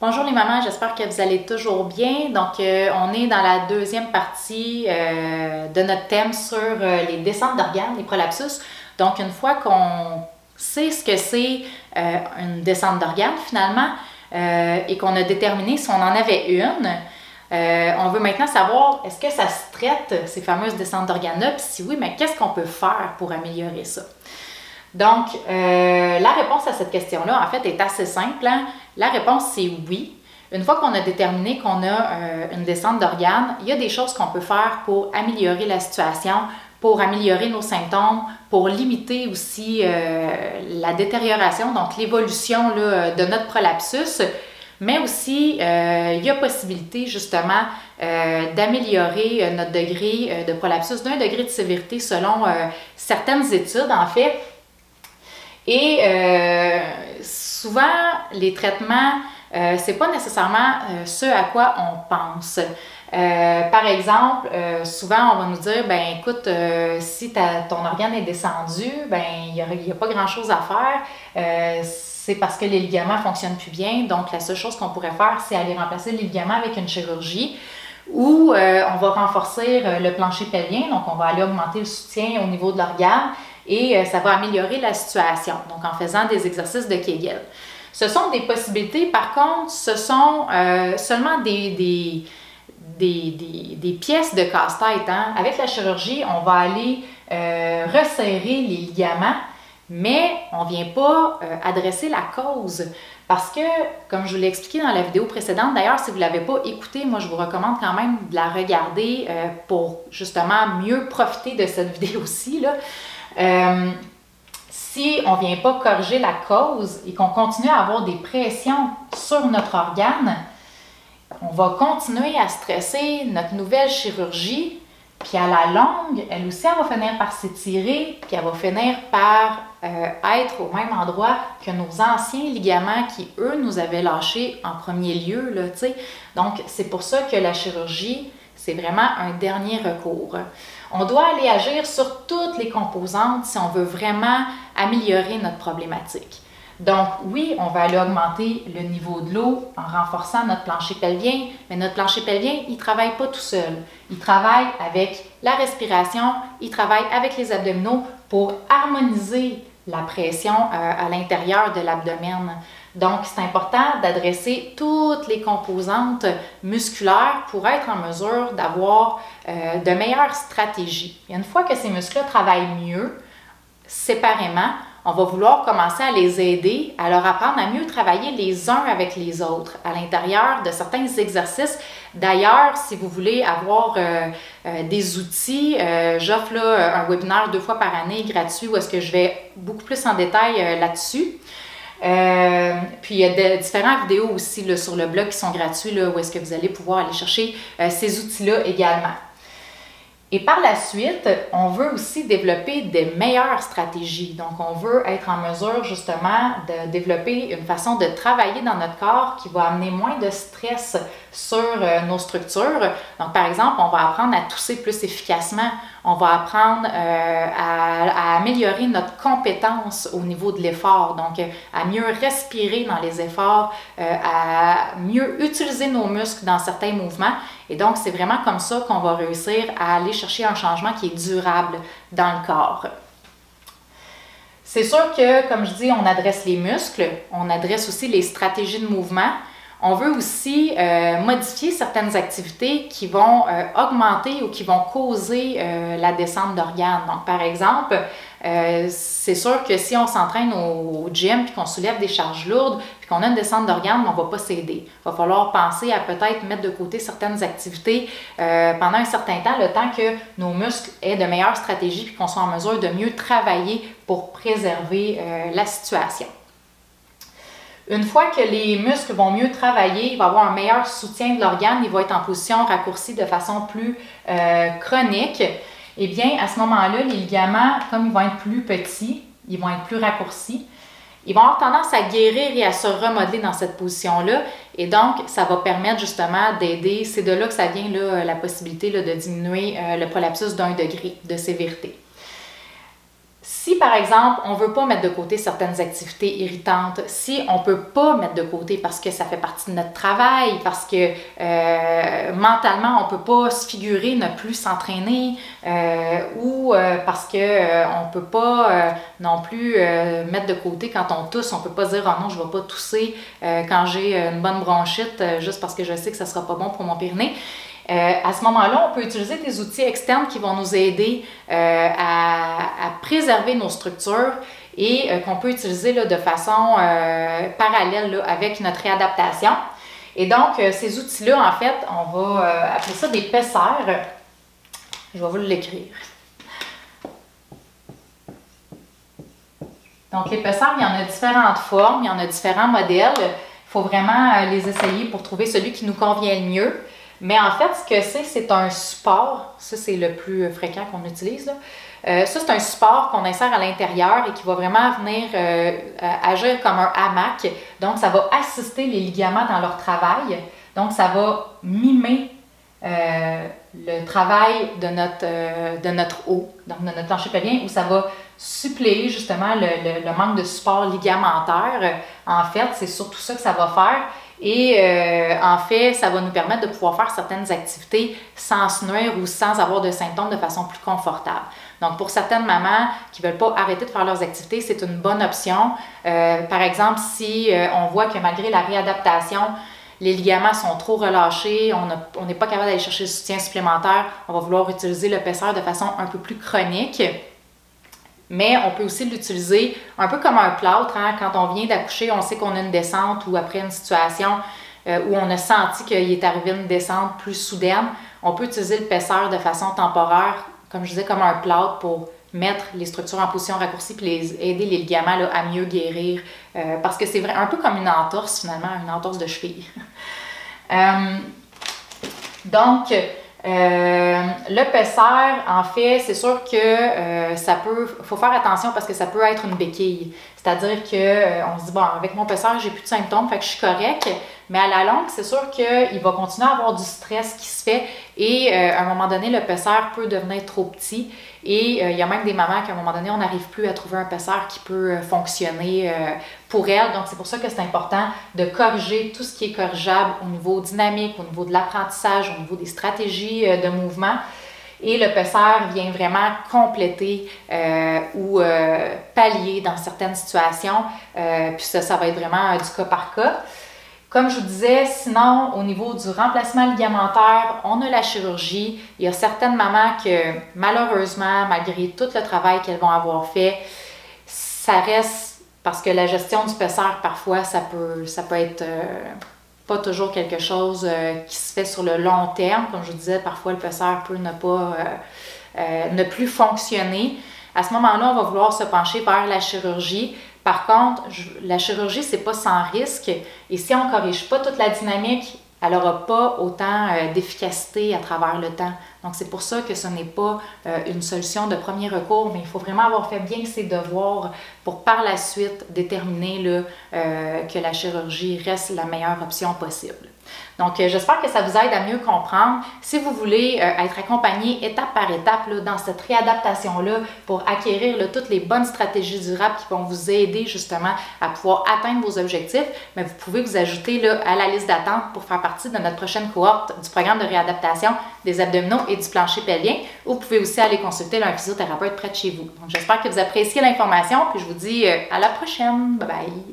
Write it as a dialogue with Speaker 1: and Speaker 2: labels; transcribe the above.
Speaker 1: Bonjour les mamans, j'espère que vous allez toujours bien. Donc, on est dans la deuxième partie de notre thème sur les descentes d'organes, les prolapsus. Donc, une fois qu'on sait ce que c'est une descente d'organes finalement et qu'on a déterminé si on en avait une, on veut maintenant savoir est-ce que ça se traite, ces fameuses descentes d'organes-là, puis si oui, mais qu'est-ce qu'on peut faire pour améliorer ça? Donc, la réponse à cette question-là, en fait, est assez simple. Hein? La réponse, c'est oui. Une fois qu'on a déterminé qu'on a une descente d'organes, il y a des choses qu'on peut faire pour améliorer la situation, pour améliorer nos symptômes, pour limiter aussi la détérioration, donc l'évolution de notre prolapsus. Mais aussi, il y a possibilité justement d'améliorer notre degré de prolapsus d'un degré de sévérité selon certaines études, en fait. Et souvent, les traitements, c'est pas nécessairement ce à quoi on pense. Par exemple, souvent on va nous dire, ben écoute, si ton organe est descendu, ben il n'y a pas grand-chose à faire. C'est parce que les ligaments ne fonctionnent plus bien. Donc, la seule chose qu'on pourrait faire, c'est aller remplacer les ligaments avec une chirurgie ou on va renforcer le plancher pelvien. Donc, on va aller augmenter le soutien au niveau de l'organe et ça va améliorer la situation, donc en faisant des exercices de Kegel. Ce sont des possibilités, par contre, ce sont seulement des pièces de casse-tête. Hein? Avec la chirurgie, on va aller resserrer les ligaments, mais on ne vient pas adresser la cause. Parce que, comme je vous l'ai expliqué dans la vidéo précédente, d'ailleurs, si vous ne l'avez pas écoutée, moi, je vous recommande quand même de la regarder pour justement mieux profiter de cette vidéo-ci, là. Si on ne vient pas corriger la cause et qu'on continue à avoir des pressions sur notre organe, on va continuer à stresser notre nouvelle chirurgie, puis à la longue, elle aussi, elle va finir par s'étirer, puis elle va finir par être au même endroit que nos anciens ligaments qui, eux, nous avaient lâchés en premier lieu, là, tu sais. Donc, c'est pour ça que la chirurgie, c'est vraiment un dernier recours. On doit aller agir sur toutes les composantes si on veut vraiment améliorer notre problématique. Donc oui, on va aller augmenter le niveau de l'eau en renforçant notre plancher pelvien, mais notre plancher pelvien, il ne travaille pas tout seul. Il travaille avec la respiration, il travaille avec les abdominaux pour harmoniser la pression à l'intérieur de l'abdomen. Donc, c'est important d'adresser toutes les composantes musculaires pour être en mesure d'avoir de meilleures stratégies. Et une fois que ces muscles-là travaillent mieux, séparément, on va vouloir commencer à les aider, à leur apprendre à mieux travailler les uns avec les autres à l'intérieur de certains exercices. D'ailleurs, si vous voulez avoir des outils, j'offre un webinaire 2 fois par année gratuit où est-ce que je vais beaucoup plus en détail là-dessus. Puis il y a différentes vidéos aussi là, sur le blog qui sont gratuits là, où est-ce que vous allez pouvoir aller chercher ces outils-là également. Et par la suite, on veut aussi développer des meilleures stratégies. Donc, on veut être en mesure justement de développer une façon de travailler dans notre corps qui va amener moins de stress sur nos structures. Donc, par exemple, on va apprendre à tousser plus efficacement. On va apprendre à améliorer notre compétence au niveau de l'effort. Donc, à mieux respirer dans les efforts, à mieux utiliser nos muscles dans certains mouvements. Et donc, c'est vraiment comme ça qu'on va réussir à aller chercher un changement qui est durable dans le corps. C'est sûr que, comme je dis, on adresse les muscles, on adresse aussi les stratégies de mouvement. On veut aussi modifier certaines activités qui vont augmenter ou qui vont causer la descente d'organes. Donc, par exemple, c'est sûr que si on s'entraîne au gym puis qu'on soulève des charges lourdes puis qu'on a une descente d'organes, on ne va pas s'aider. Il va falloir penser à peut-être mettre de côté certaines activités pendant un certain temps, le temps que nos muscles aient de meilleures stratégies puis qu'on soit en mesure de mieux travailler pour préserver la situation. Une fois que les muscles vont mieux travailler, il va avoir un meilleur soutien de l'organe, il va être en position raccourcie de façon plus chronique. Eh bien, à ce moment-là, les ligaments, comme ils vont être plus petits, ils vont être plus raccourcis, ils vont avoir tendance à guérir et à se remodeler dans cette position-là. Et donc, ça va permettre justement d'aider, c'est de là que ça vient la possibilité de diminuer le prolapsus d'1 degré de sévérité. Si, par exemple, on ne veut pas mettre de côté certaines activités irritantes, si on ne peut pas mettre de côté parce que ça fait partie de notre travail, parce que mentalement, on ne peut pas se figurer ne plus s'entraîner, ou parce qu'on ne peut pas non plus mettre de côté quand on tousse, on ne peut pas dire « Oh non, je ne vais pas tousser quand j'ai une bonne bronchite juste parce que je sais que ça ne sera pas bon pour mon périnée ». À ce moment-là, on peut utiliser des outils externes qui vont nous aider à préserver nos structures et qu'on peut utiliser là, de façon parallèle là, avec notre réadaptation. Et donc, ces outils-là, en fait, on va appeler ça des pesseurs. Je vais vous l'écrire. Donc, les pesseurs, il y en a différentes formes, il y en a différents modèles. Il faut vraiment les essayer pour trouver celui qui nous convient le mieux. Mais en fait, ce que c'est un support. Ça, c'est le plus fréquent qu'on utilise, là. Ça, c'est un support qu'on insère à l'intérieur et qui va vraiment venir agir comme un hamac. Donc, ça va assister les ligaments dans leur travail. Donc, ça va mimer le travail de notre os, donc de notre plancher pelvien, où ça va suppléer justement le manque de support ligamentaire. En fait, c'est surtout ça que ça va faire. Et en fait, ça va nous permettre de pouvoir faire certaines activités sans se nuire ou sans avoir de symptômes de façon plus confortable. Donc, pour certaines mamans qui ne veulent pas arrêter de faire leurs activités, c'est une bonne option. Par exemple, si on voit que malgré la réadaptation, les ligaments sont trop relâchés, on n'est pas capable d'aller chercher le soutien supplémentaire, on va vouloir utiliser le pesseur de façon un peu plus chronique. Mais on peut aussi l'utiliser un peu comme un plâtre. Hein? Quand on vient d'accoucher, on sait qu'on a une descente ou après une situation où on a senti qu'il est arrivé une descente plus soudaine, on peut utiliser le pesseur de façon temporaire, comme je disais, comme un plâtre pour mettre les structures en position raccourcie et aider les ligaments là, à mieux guérir. Parce que c'est vrai, un peu comme une entorse finalement, une entorse de cheville. Donc, le pesseur, en fait, c'est sûr que faut faire attention parce que ça peut être une béquille. C'est-à-dire qu'on se dit, bon, avec mon pesseur, j'ai plus de symptômes, fait que je suis correcte. Mais à la longue, c'est sûr qu'il va continuer à avoir du stress qui se fait et à un moment donné, le pesseur peut devenir trop petit. Et il y a même des mamans qu'à un moment donné, on n'arrive plus à trouver un pesseur qui peut fonctionner pour elles. Donc, c'est pour ça que c'est important de corriger tout ce qui est corrigeable au niveau dynamique, au niveau de l'apprentissage, au niveau des stratégies de mouvement. Et le pesseur vient vraiment compléter ou pallier dans certaines situations. Puis ça va être vraiment du cas par cas. Comme je vous disais, sinon, au niveau du remplacement ligamentaire, on a la chirurgie. Il y a certaines mamans que, malheureusement, malgré tout le travail qu'elles vont avoir fait, ça reste, parce que la gestion du pesseur, parfois, ça peut être pas toujours quelque chose qui se fait sur le long terme. Comme je vous disais, parfois, le pesseur peut ne plus fonctionner. À ce moment-là, on va vouloir se pencher vers la chirurgie. Par contre, la chirurgie, c'est pas sans risque. Et si on ne corrige pas toute la dynamique, elle n'aura pas autant d'efficacité à travers le temps. Donc, c'est pour ça que ce n'est pas une solution de premier recours, mais il faut vraiment avoir fait bien ses devoirs pour par la suite déterminer là, que la chirurgie reste la meilleure option possible. Donc, j'espère que ça vous aide à mieux comprendre. Si vous voulez être accompagné étape par étape là, dans cette réadaptation-là pour acquérir là, toutes les bonnes stratégies durables qui vont vous aider justement à pouvoir atteindre vos objectifs, mais vous pouvez vous ajouter là, à la liste d'attente pour faire partie de notre prochaine cohorte du programme de réadaptation des abdominaux et du plancher pelvien. Ou vous pouvez aussi aller consulter là, un physiothérapeute près de chez vous. Donc, j'espère que vous appréciez l'information, puis je vous dis à la prochaine. Bye bye!